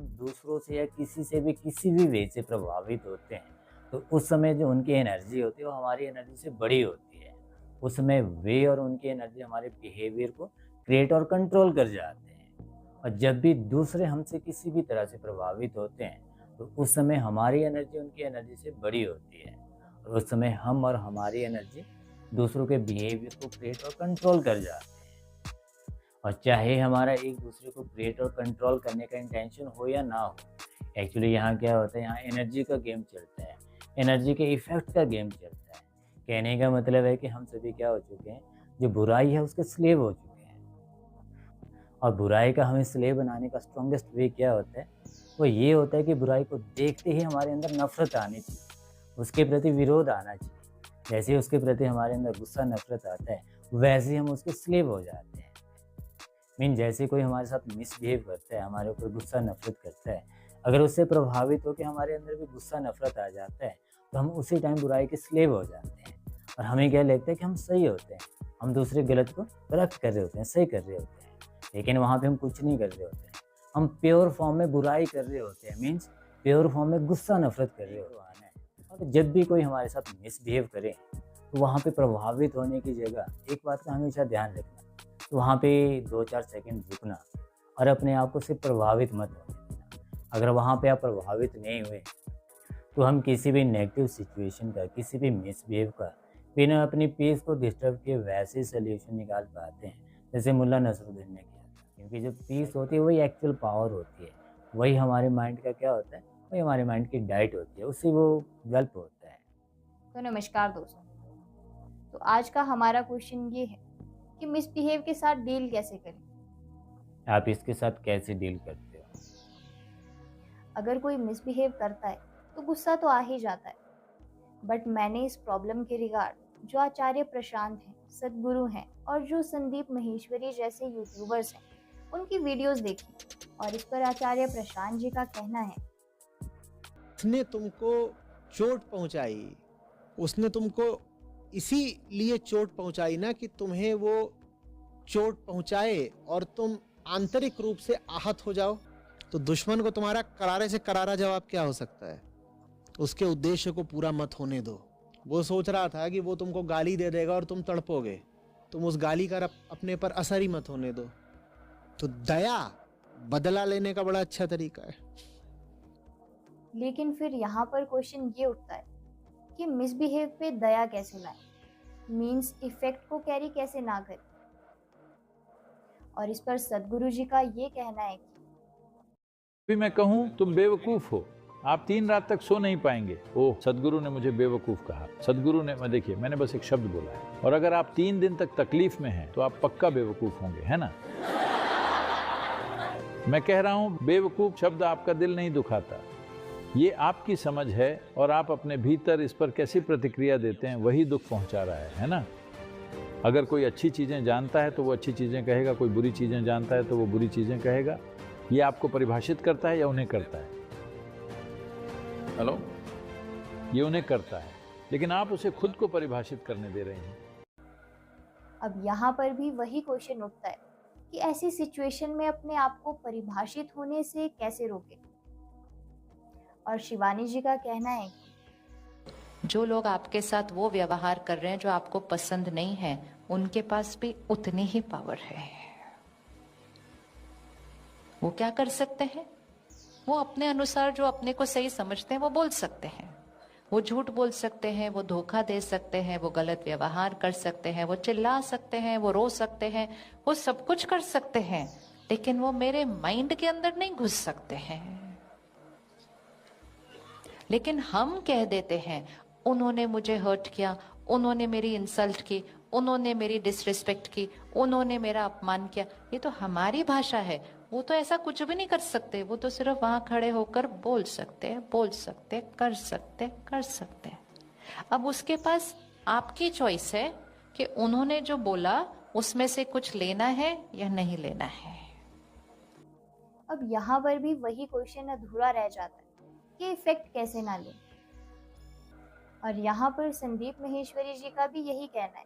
दूसरों से या किसी से भी किसी भी वे से प्रभावित होते हैं, तो उस समय जो उनकी एनर्जी होती है वो हमारी एनर्जी से बड़ी होती है। उस समय वे और उनकी एनर्जी हमारे बिहेवियर को क्रिएट और कंट्रोल कर जाते हैं। और जब भी दूसरे हमसे किसी भी तरह से प्रभावित होते हैं, तो उस समय हमारी एनर्जी उनकी एनर्जी से बड़ी होती है। और उस समय हम और हमारी एनर्जी दूसरों के बिहेवियर को क्रिएट और कंट्रोल कर जाते हैं। और चाहे हमारा एक दूसरे को क्रिएट और कंट्रोल करने का इंटेंशन हो या ना हो, एक्चुअली यहाँ क्या होता है, यहाँ एनर्जी का गेम चलता है, एनर्जी के इफेक्ट का गेम चलता है। कहने का मतलब है कि हम सभी क्या हो चुके हैं, जो बुराई है उसके स्लेव हो चुके हैं। और बुराई का हमें स्लेव बनाने का स्ट्रॉन्गेस्ट वे क्या होता है, वो ये होता है कि बुराई को देखते ही हमारे अंदर नफरत आनी चाहिए, उसके प्रति विरोध आना चाहिए। जैसे ही उसके प्रति हमारे अंदर गुस्सा नफरत आता है, वैसे ही हम उसके स्लेव हो जाते हैं। जैसे कोई हमारे साथ मिसबिहेव करता है, हमारे ऊपर गुस्सा नफरत करता है, अगर उससे प्रभावित होकर हमारे अंदर भी गुस्सा नफरत आ जाता है, तो हम उसी टाइम बुराई के स्लेव हो जाते हैं। और हमें क्या लगता है कि हम सही होते हैं, हम दूसरे गलत को गलत कर रहे होते हैं, सही कर रहे होते हैं, लेकिन वहाँ पे हम कुछ नहीं कर रहे होते हैं। हम प्योर फॉर्म में बुराई कर रहे होते हैं, मीन्स प्योर फॉर्म में गुस्सा नफरत कर रहे होते हैं। और जब भी कोई हमारे साथ मिसबिहेव करे, तो वहाँ पे प्रभावित होने की जगह एक बात का हमेशा ध्यान रखना, तो वहाँ पे 2-4 सेकंड रुकना और अपने आप को सिर्फ प्रभावित मत होने देना। अगर वहाँ पे आप प्रभावित नहीं हुए, तो हम किसी भी नेगेटिव सिचुएशन का, किसी भी मिसबिहेव का बिना अपनी पीस को डिस्टर्ब किए वैसे सॉल्यूशन निकाल पाते हैं, जैसे मुल्ला नसरुद्दीन ने किया था। क्योंकि जो पीस होती है वही एक्चुअल पावर होती है, वही हमारे माइंड का क्या होता है, वही हमारे माइंड की डाइट होती है, उससे वो डेवलप होता है। तो नमस्कार दोस्तों। तो आज का हमारा क्वेश्चन ये है कि मिसबिहेव के साथ डील कैसे करें। आप इसके साथ कैसे डील करते हो? अगर कोई मिसबिहेव करता है तो गुस्सा तो आ ही जाता है, बट मैंने इस प्रॉब्लम के रिगार्ड जो आचार्य प्रशांत हैं, सदगुरु हैं और जो संदीप महेश्वरी जैसे यूट्यूबर्स हैं उनकी वीडियोस देखी, और इस पर आचार्य प्रशांत जी का कहना है, उसने तुमको चोट पहुंचाई, उसने तुमको इसीलिए चोट पहुंचाई ना कि तुम्हें वो चोट पहुंचाए और तुम आंतरिक रूप से आहत हो जाओ। तो दुश्मन को तुम्हारा करारे से करारा जवाब क्या हो सकता है? उसके उद्देश्य को पूरा मत होने दो। वो सोच रहा था कि वो तुमको गाली दे देगा और तुम तड़पोगे, तुम उस गाली का अपने पर असर ही मत होने दो। तो दया बदला लेने का बड़ा अच्छा तरीका है। लेकिन फिर यहाँ पर क्वेश्चन ये उठता है कि मिसबिहेव पे दया कैसे लाएं, मीन्स इफेक्ट को कैरी कैसे ना करें। और इस पर सदगुरु जी का ये कहना है कि भी मैं कहूं तुम बेवकूफ हो, आप 3 रात तक सो नहीं पाएंगे। ओह, सदगुरु ने मुझे बेवकूफ कहा। सदगुरु ने, मैं देखिए मैंने बस एक शब्द बोला है, और अगर आप 3 दिन तक तकलीफ में हैं तो आप पक्का बेवकूफ होंगे, है ना? मैं कह रहा हूं बेवकूफ शब्द आपका दिल नहीं दुखाता, ये आपकी समझ है, और आप अपने भीतर इस पर कैसी प्रतिक्रिया देते हैं वही दुख पहुंचा रहा है ना? अगर कोई अच्छी चीजें जानता है तो वो अच्छी चीजें कहेगा, कोई बुरी चीजें जानता है तो वो बुरी चीजें कहेगा। ये आपको परिभाषित करता है या उन्हें करता है? हेलो, ये उन्हें करता है, लेकिन आप उसे खुद को परिभाषित करने दे रहे हैं। अब यहाँ पर भी वही क्वेश्चन उठता है कि ऐसी सिचुएशन में अपने आप को परिभाषित होने से कैसे रोके। और शिवानी जी का कहना है कि जो लोग आपके साथ वो व्यवहार कर रहे हैं जो आपको पसंद नहीं है, उनके पास भी उतनी ही पावर है। वो क्या कर सकते हैं? वो अपने अनुसार जो अपने को सही समझते हैं वो बोल सकते हैं। वो झूठ बोल सकते हैं, वो धोखा दे सकते हैं, वो गलत व्यवहार कर सकते हैं, वो चिल्ला सकते हैं, वो रो सकते हैं, वो सब कुछ कर सकते हैं, लेकिन वो मेरे माइंड के अंदर नहीं घुस सकते हैं। लेकिन हम कह देते हैं उन्होंने मुझे हर्ट किया, उन्होंने मेरी इंसल्ट की, उन्होंने मेरी डिसरिस्पेक्ट की, उन्होंने मेरा अपमान किया। ये तो हमारी भाषा है, वो तो ऐसा कुछ भी नहीं कर सकते। वो तो सिर्फ वहां खड़े होकर बोल सकते, कर सकते। अब उसके पास आपकी चॉइस है कि उन्होंने जो बोला उसमें से कुछ लेना है या नहीं लेना है। अब यहाँ पर भी वही क्वेश्चन अधूरा रह जाता है कि इफेक्ट कैसे ना लें। और यहाँ पर संदीप महेश्वरी जी का भी यही कहना है,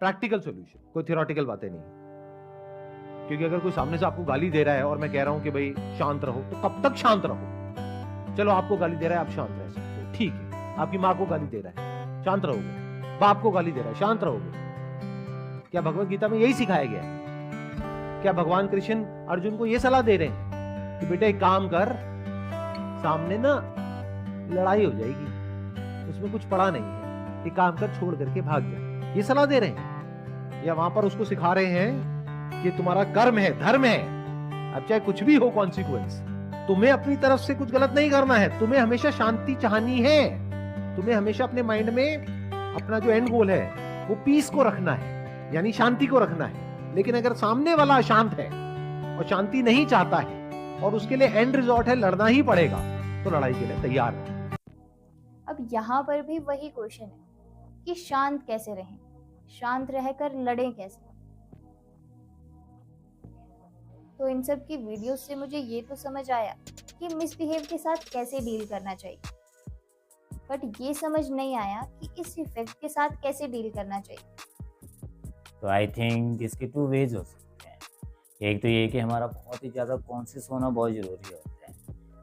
प्रैक्टिकल सॉल्यूशन, कोई थियोरेटिकल बातें नहीं। क्योंकि अगर कोई सामने से आपको गाली दे रहा है और मैं कह रहा हूं कि भाई शांत रहो, तो कब तक शांत रहो? चलो आपको गाली दे रहा है, आप शांत रह सकते हो, ठीक है। आपकी माँ को गाली दे रहा है, शांत रहोगे। बाप को गाली दे रहा है, शांत रहोगे। क्या भगवत गीता में यही सिखाया गया है? क्या भगवान कृष्ण अर्जुन को यह सलाह दे रहे हैं कि बेटा एक काम कर, सामने ना लड़ाई हो जाएगी, उसमें कुछ पड़ा नहीं है, एक काम कर, छोड़ करके भाग जा, ये सलाह दे रहे हैं? या वहां पर उसको सिखा रहे हैं कि तुम्हारा कर्म है, धर्म है, अब चाहे कुछ भी हो कॉन्सिक्वेंस, तुम्हें अपनी तरफ से कुछ गलत नहीं करना है, तुम्हें हमेशा शांति चाहनी है, तुम्हें हमेशा अपने माइंड में अपना जो एंड गोल है वो पीस को रखना है, यानी शांति को रखना है। लेकिन अगर सामने वाला अशांत है और शांति नहीं चाहता है और उसके लिए एंड रिजॉर्ट है लड़ना ही पड़ेगा, तो लड़ाई के लिए तैयार है। अब यहाँ पर भी वही क्वेश्चन है कि शांत कैसे रहें, शांत रहकर लड़ें कैसे। तो इन सब की वीडियो से मुझे ये तो समझ आया कि मिसबिहेव के साथ कैसे डील करना चाहिए, बट ये समझ नहीं आया कि इस इफेक्ट के साथ कैसे डील करना चाहिए। तो आई थिंक इसके 2 वेज हो सकते हैं। एक तो ये कि हमारा बहुत ही ज़्यादा कॉन्शियस होना बहुत ज़रूरी होता है,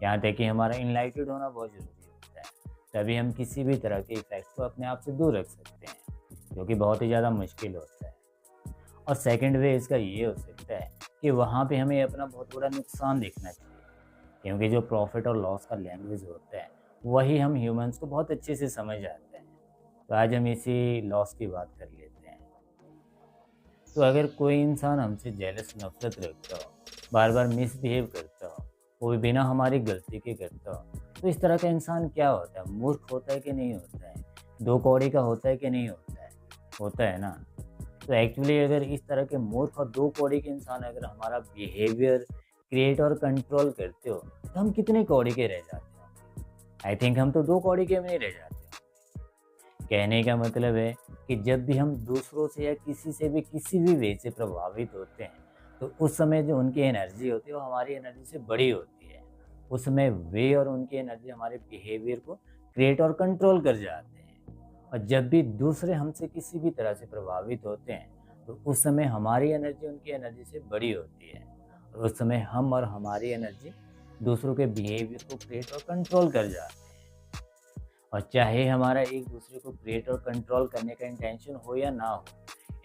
यहाँ तक कि हमारा इनलाइटेड होना बहुत ज़रूरी होता है, तभी हम किसी भी तरह के इफेक्ट को अपने आप से दूर रख सकते हैं, जो कि बहुत ही ज़्यादा मुश्किल होता है। और सेकंड वे इसका ये हो सकता है कि वहाँ पे हमें अपना बहुत बड़ा नुकसान देखना चाहिए, क्योंकि जो प्रॉफिट और लॉस का लैंग्वेज होता है वही हम ह्यूमंस को बहुत अच्छे से समझ आते हैं। तो आज हम इसी लॉस की बात कर लेते हैं। तो अगर कोई इंसान हमसे जेलस नफरत रखता हो, बार बार मिसबिहेव करता हो, वो भी बिना हमारी गलती के करता हो, तो इस तरह का इंसान क्या होता है? मूर्ख होता है कि नहीं होता है? 2 कौड़ी का होता है कि नहीं होता है? होता है ना। तो एक्चुअली अगर इस तरह के मूर्ख और 2 कौड़ी के इंसान अगर हमारा बिहेवियर क्रिएट और कंट्रोल करते हो, तो हम कितने कौड़ी के रह जाते हो? आई थिंक हम तो 2 कौड़ी के में नहीं रह जाते। कहने का मतलब है कि जब भी हम दूसरों से या किसी से भी किसी भी वे से प्रभावित होते हैं, तो उस समय जो उनकी एनर्जी होती है वो हमारी एनर्जी से बड़ी होती है। उस समय वे और उनकी एनर्जी हमारे बिहेवियर को क्रिएट और कंट्रोल कर जाते हैं। और जब भी दूसरे हमसे किसी भी तरह से प्रभावित होते हैं, तो उस समय हमारी एनर्जी उनकी एनर्जी से बड़ी होती है, और उस समय हम और हमारी एनर्जी दूसरों के बिहेवियर को क्रिएट और कंट्रोल कर जाते हैं। और चाहे हमारा एक दूसरे को क्रिएट और कंट्रोल करने का इंटेंशन हो या ना हो,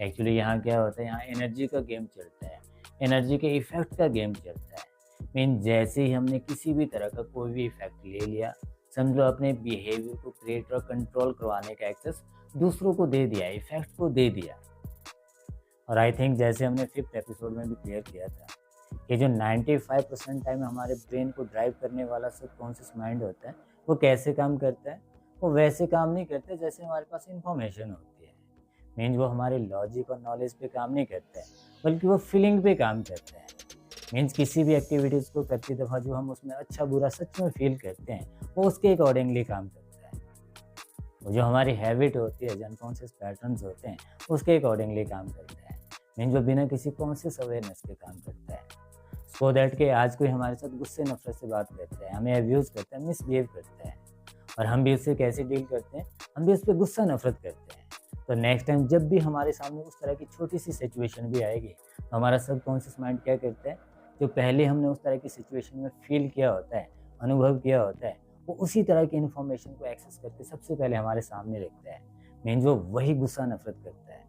एक्चुअली यहाँ क्या होता है, यहाँ एनर्जी का गेम चलता है, एनर्जी के इफेक्ट का गेम चलता है। मीन जैसे ही हमने किसी भी तरह का कोई भी इफेक्ट ले लिया, समझ लो अपने बिहेवियर को क्रिएट और कंट्रोल करवाने का एक्सेस दूसरों को दे दिया, इफेक्ट को दे दिया। और आई थिंक जैसे हमने 5th एपिसोड में भी क्लियर किया था कि जो 95% टाइम हमारे ब्रेन को ड्राइव करने वाला सबकॉन्शियस माइंड होता है, वो कैसे काम करता है? वो वैसे काम नहीं करते जैसे हमारे पास इंफॉर्मेशन होती है। मीन्स वो हमारे लॉजिक और नॉलेज पे काम नहीं करता है, बल्कि वो फीलिंग पे काम करता है। मीन्स किसी भी एक्टिविटीज़ को करती दफ़ा जो हम उसमें अच्छा बुरा सच में फील करते हैं, वो उसके अकॉर्डिंगली काम करता है। वो जो हमारी हैबिट होती है, जो अनकॉन्शियस पैटर्न्स होते हैं, उसके अकॉर्डिंगली काम करता है। मीन्स वो बिना किसी कॉन्शियस अवेयरनेस के काम करता है। सो दैट के आज कोई हमारे साथ गुस्से नफरत से बात करता है, हमें अब्यूज़ करता है, मिसबिहेव करता है, और हम भी उससे कैसे डील करते हैं? हम भी उस पर गुस्सा नफरत करते हैं। तो नेक्स्ट टाइम जब भी हमारे सामने उस तरह की छोटी सी सिचुएशन भी आएगी, तो हमारा सबकॉन्शियस माइंड क्या करता है? जो पहले हमने उस तरह की सिचुएशन में फील किया होता है, अनुभव किया होता है, वो उसी तरह की इन्फॉर्मेशन को एक्सेस करके सबसे पहले हमारे सामने रखता है। मीन्स वो वही गुस्सा नफरत करता है,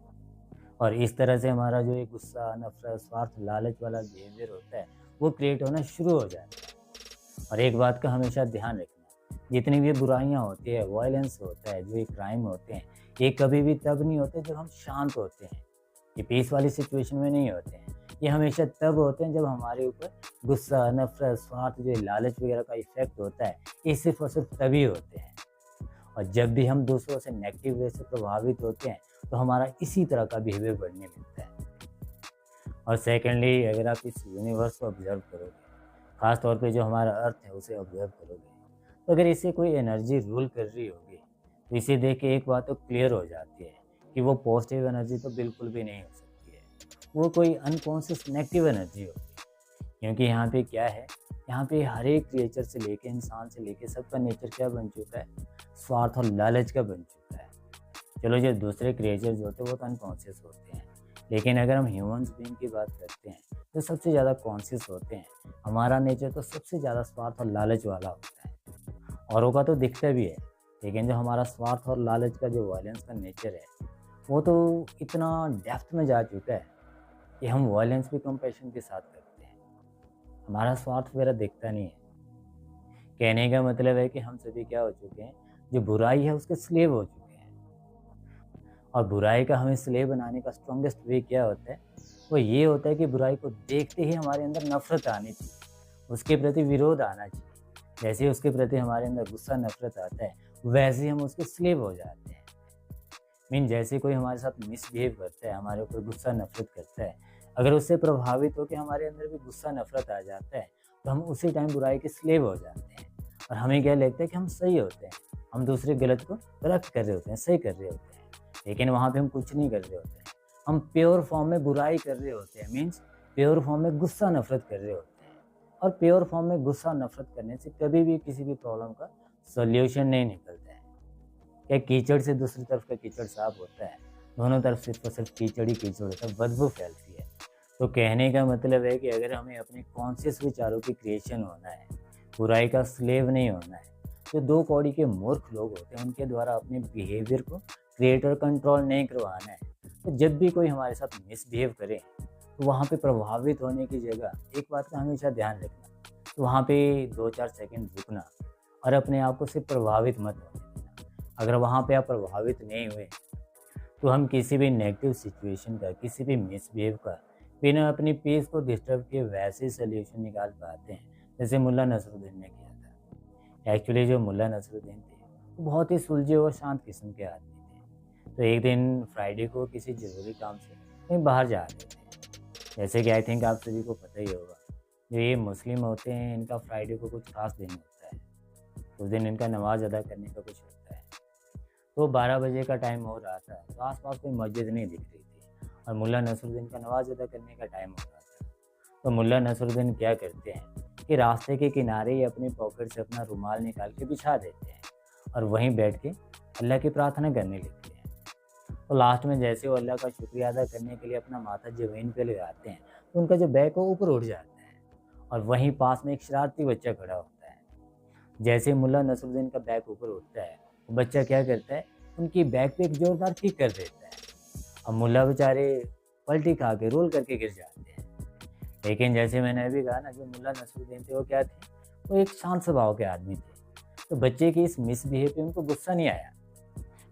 और इस तरह से हमारा जो ये गुस्सा नफरत स्वार्थ लालच वाला बिहेवियर होता है, वो क्रिएट होना शुरू हो जाता है। और एक बात का हमेशा ध्यान रखना, जितनी भी बुराइयां होती है, वायलेंस होता है, जो ये क्राइम होते हैं, ये कभी भी तब नहीं होते जब हम शांत होते हैं। ये पीस वाली सिचुएशन में नहीं होते हैं, ये हमेशा तब होते हैं जब हमारे ऊपर गुस्सा नफरत स्वार्थ जो लालच वगैरह का इफेक्ट होता है, ये सिर्फ और सिर्फ तभी होते हैं। और जब भी हम दूसरों से नेगेटिव वे से प्रभावित होते हैं, तो हमारा इसी तरह का बिहेवियर बढ़ने लगता है। और सेकेंडली, अगर आप इस यूनिवर्स को ऑब्जर्व करोगे, ख़ास तौर पे जो हमारा अर्थ है उसे ऑब्जर्व करोगे, तो अगर इसे कोई एनर्जी रूल कर रही होगी, तो इसे देख के एक बात तो क्लियर हो जाती है कि वो पॉजिटिव एनर्जी तो बिल्कुल भी नहीं हो सकती है, वो कोई अनकॉन्शियस नेगेटिव एनर्जी होगी। क्योंकि यहाँ पे क्या है, यहाँ पे हर एक क्रिएचर से लेके इंसान से लेके सबका नेचर क्या बन चुका है? स्वार्थ और लालच का बन चुका है। चलो जो दूसरे क्रिएचर्स होते हैं वो तो अनकॉन्शियस होते हैं, लेकिन अगर हम ह्यूमंस बीइंग की बात करते हैं तो सबसे ज़्यादा कॉन्शियस होते हैं। हमारा नेचर तो सबसे ज़्यादा स्वार्थ और लालच वाला होता है। औरों का तो दिखता भी है, लेकिन जो हमारा स्वार्थ और लालच का जो वायलेंस का नेचर है वो तो इतना डेप्थ में जा चुका है कि हम वायलेंस भी कंपैशन के साथ करते हैं। हमारा स्वार्थ वगैरह दिखता नहीं है। कहने का मतलब है कि हम सभी क्या हो चुके हैं, जो बुराई है उसके स्लेव हो चुके हैं। और बुराई का हमें स्लेव बनाने का स्ट्रॉन्गेस्ट वे क्या होता है, वो ये होता है कि बुराई को देखते ही हमारे अंदर नफरत आनी चाहिए, उसके प्रति विरोध आना चाहिए। जैसे ही उसके प्रति हमारे अंदर गुस्सा नफरत आता है वैसे ही हम उसके स्लेव हो जाते हैं। जैसे कोई हमारे साथ मिसबिहेव करता है, हमारे ऊपर गुस्सा नफरत करता है, अगर उससे प्रभावित होकर हमारे अंदर भी गुस्सा नफरत आ जाता है तो हम उसी टाइम बुराई के स्लेव हो जाते हैं। और हमें क्या लगता है कि हम सही होते हैं, हम दूसरे गलत को गलत कर रहे होते हैं, सही कर रहे होते हैं, लेकिन वहाँ पे हम कुछ नहीं कर रहे होते हैं। हम प्योर फॉर्म में बुराई कर रहे होते हैं, मीन्स प्योर फॉर्म में गुस्सा नफरत कर रहे होते हैं। और प्योर फॉर्म में गुस्सा नफरत करने से कभी भी किसी भी प्रॉब्लम का सोल्यूशन नहीं निकलता है। क्या कीचड़ से दूसरी तरफ का कीचड़ साफ होता है? दोनों तरफ सिर्फ और सिर्फ कीचड़ ही कीचड़ होता है, बदबू फैलती है। तो कहने का मतलब है कि अगर हमें अपने कॉन्शियस विचारों की क्रिएशन होना है, बुराई का स्लेव नहीं होना है, तो दो कौड़ी के मूर्ख लोग होते हैं उनके द्वारा अपने बिहेवियर को क्रिएट और कंट्रोल नहीं करवाना है। तो जब भी कोई हमारे साथ मिसबिहेव करे तो वहाँ पे प्रभावित होने की जगह एक बात का हमेशा ध्यान रखना, तो वहाँ पे 2-4 सेकंड रुकना और अपने आप को सिर्फ प्रभावित मत होने देना। अगर वहाँ पे आप प्रभावित नहीं हुए तो हम किसी भी नेगेटिव सिचुएशन का, किसी भी मिसबिहेव का बिना अपनी पीस को डिस्टर्ब किए वैसे सल्यूशन निकाल पाते हैं जैसे मुल्ला नसरुद्दीन ने किया था। एक्चुअली जो मुल्ला नसरुद्दीन थे वो बहुत ही सुलझे और शांत किस्म के आदमी थे। तो एक दिन फ्राइडे को किसी ज़रूरी काम से कहीं बाहर जा रहे थे। जैसे कि आई थिंक आप सभी को पता ही होगा, जो ये मुस्लिम होते हैं इनका फ्राइडे को कुछ खास दिन होता है, उस दिन इनका नमाज अदा करने का कुछ होता है। तो 12 बजे का टाइम हो रहा था, तो आसपास कोई मस्जिद नहीं दिख रही थी और मुल्ला नसरुद्दीन का नमाज अदा करने का टाइम हो रहा था। तो मुल्ला नसरुद्दीन क्या करते हैं कि रास्ते के किनारे ही अपनी पॉकेट से अपना रुमाल निकाल के बिछा देते हैं और वहीं बैठ के अल्लाह की प्रार्थना करने लगते हैं। तो लास्ट में जैसे वो अल्लाह का शुक्रिया अदा करने के लिए अपना माथा ज़मीन पे लगाते हैं तो उनका जो बैग वो ऊपर उठ जाता है और वहीं पास में एक शरारती बच्चा खड़ा होता है। जैसे मुल्ला नसरुद्दीन का बैग ऊपर उठता है, वो बच्चा क्या करता है, उनकी बैग पे एक जोरदार किक कर देता है और मुल्ला बेचारे पलटी खा के रोल करके गिर जाते हैं। लेकिन जैसे मैंने अभी कहा ना, जो मुल्ला नसरुद्दीन थे वो क्या थे, वो एक शांत स्वभाव के आदमी थे। तो बच्चे की इस मिसबिहेव पे उनको गुस्सा नहीं आया,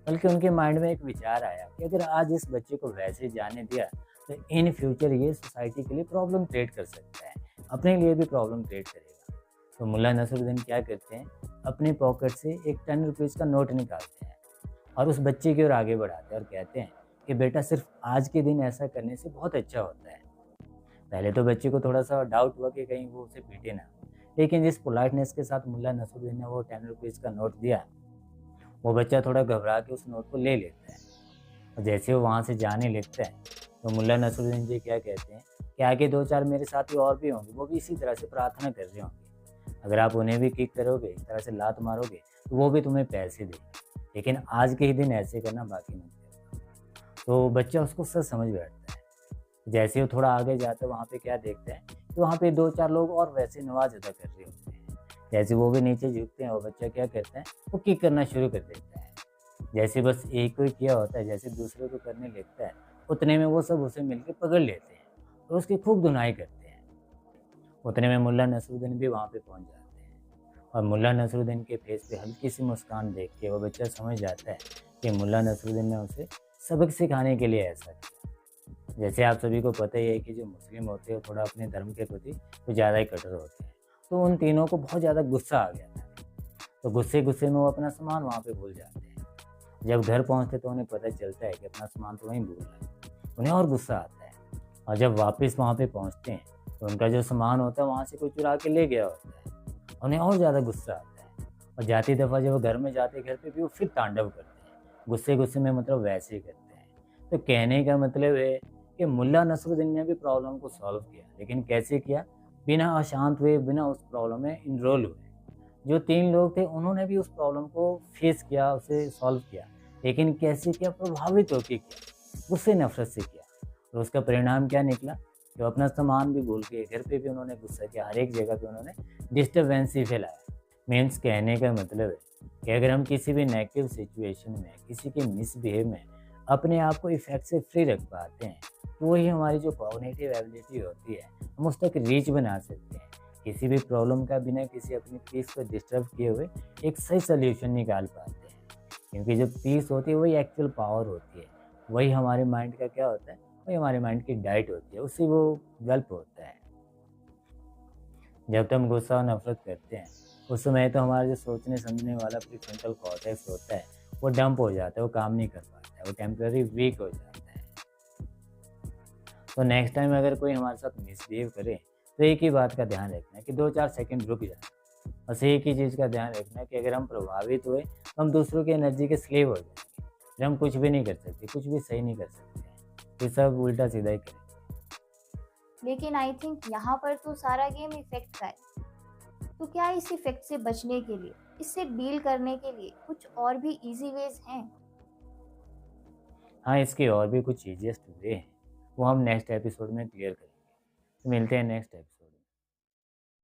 बल्कि उनके माइंड में एक विचार आया कि अगर आज इस बच्चे को वैसे जाने दिया तो इन फ्यूचर ये सोसाइटी के लिए प्रॉब्लम क्रिएट कर सकता है, अपने लिए भी प्रॉब्लम क्रिएट करेगा। तो मुल्ला नसरुद्दीन क्या करते हैं, अपनी पॉकेट से एक 10 रुपीज़ का नोट निकालते हैं और उस बच्चे की ओर आगे बढ़ाते हैं और कहते हैं कि बेटा सिर्फ आज के दिन ऐसा करने से बहुत अच्छा होता है। पहले तो बच्चे को थोड़ा सा डाउट हुआ कि कहीं वो उसे पीटे ना, लेकिन जिस पोलाइटनेस के साथ मुल्ला नसरुद्दीन ने वो 10 रुपीज़ का नोट दिया, वो बच्चा थोड़ा घबरा के उस नोट को ले लेता है। और जैसे वो वहाँ से जाने लगता है तो मुल्ला नसरुद्दीन जी क्या कहते हैं कि आगे 2-4 मेरे साथी और भी होंगे, वो भी इसी तरह से प्रार्थना कर रहे होंगे। अगर आप उन्हें भी किक करोगे, इस तरह से लात मारोगे, तो वो भी तुम्हें पैसे देंगे, लेकिन आज के ही दिन ऐसे करना बाकी मत करना। तो बच्चा उसको सच समझ बैठता है। जैसे वो थोड़ा आगे जाता है, वहाँ पे क्या देखता है कि वहाँ पे 2-4 लोग और वैसे नमाज अदा कर रहे होते हैं। जैसे वो भी नीचे झुकते हैं और बच्चा क्या करता है, वो किक करना शुरू कर देता है। जैसे बस एक को ही किया होता है, जैसे दूसरे को करने लगता है, उतने में वो सब उसे मिलकर पकड़ लेते हैं और उसकी खूब धुनाई करते हैं। उतने में मुल्ला नसरुद्दीन भी वहाँ पे पहुँच जाते हैं और मुल्ला नसरुद्दीन के फेस पे हल्की सी मुस्कान देख के वो बच्चा समझ जाता है कि मुल्ला नसरुद्दीन ने उसे सबक सिखाने के लिए ऐसा किया। जैसे आप सभी को पता ही है कि जो मुस्लिम होते हैं थोड़ा अपने धर्म के प्रति कुछ ज़्यादा ही कठोर होते हैं। तो उन तीनों को बहुत ज़्यादा गुस्सा आ गया था। तो गुस्से में वो अपना सामान वहाँ पे भूल जाते हैं। जब घर पहुँचते तो उन्हें पता चलता है कि अपना सामान तो वहीं भूल रहा है। उन्हें और गुस्सा आता है और जब वापस वहाँ पे पहुँचते हैं तो उनका जो सामान होता है वहाँ से कोई चुरा के ले गया होता है। उन्हें और ज़्यादा गुस्सा आता है और जाती दफ़ा जब वो घर में जाते, घर पे भी वो फिर तांडव करते हैं। गुस्से में मतलब वैसे ही करते हैं। तो कहने का मतलब है कि मुल्ला नसरुद्दीन ने भी प्रॉब्लम को सॉल्व किया, लेकिन कैसे किया, बिना अशांत हुए, बिना उस प्रॉब्लम में इनरोल हुए। जो 3 लोग थे उन्होंने भी उस प्रॉब्लम को फेस किया, उसे सॉल्व किया, लेकिन कैसे किया, प्रभावित होकर किया, गुस्से नफरत से किया। तो उसका परिणाम क्या निकला, तो अपना सामान भी भूल के घर पे भी उन्होंने गुस्सा किया, हर एक जगह पे उन्होंने डिस्टर्बेंस ही फैलाया। मीन्स कहने का मतलब है कि अगर हम किसी भी नेगेटिव सिचुएशन में, किसी के मिसबिहेव में अपने आप को इफेक्ट से फ्री रख पाते हैं, तो वही हमारी जो कॉग्निटिव एबिलिटी होती है, हम उस तक रीच बना सकते हैं। किसी भी प्रॉब्लम का बिना किसी अपनी पीस को डिस्टर्ब किए हुए एक सही सोल्यूशन निकाल पाते हैं। क्योंकि जो पीस होती है वही एक्चुअल पावर होती है, वही हमारे माइंड का क्या होता है, वही हमारे माइंड की डाइट होती है, उससे वो गल्प होता है। जब तक हम गुस्सा और नफरत करते हैं उस समय तो हमारा जो सोचने समझने वाला प्रीफ्रंटल कॉर्टेक्स होता है वो डंप हो जाता है, वो काम नहीं कर पाता है, वो टेम्पररी वीक हो जाता है। तो नेक्स्ट टाइम अगर कोई हमारे साथ मिसबिहेव करे तो एक ही बात का ध्यान रखना है कि 2-4 सेकंड रुक जाए। बस एक ही चीज़ का ध्यान रखना है कि अगर हम प्रभावित हुए तो हम दूसरों की एनर्जी के स्लेव हो जाएंगे, फिर हम कुछ भी नहीं कर सकते, कुछ भी सही नहीं कर सकते हैं, ये सब उल्टा सीधा ही करेंगे। लेकिन आई थिंक यहाँ पर तो सारा गेम इफेक्ट का है। तो क्या इस इफेक्ट से बचने के लिए, इससे डील करने के लिए कुछ और भी इजी वेज हैं? हाँ, इसके और भी कुछ ईजीएस्ट वे हैं, वो हम नेक्स्ट एपिसोड में क्लियर करेंगे। तो मिलते हैं नेक्स्ट एपिसोड।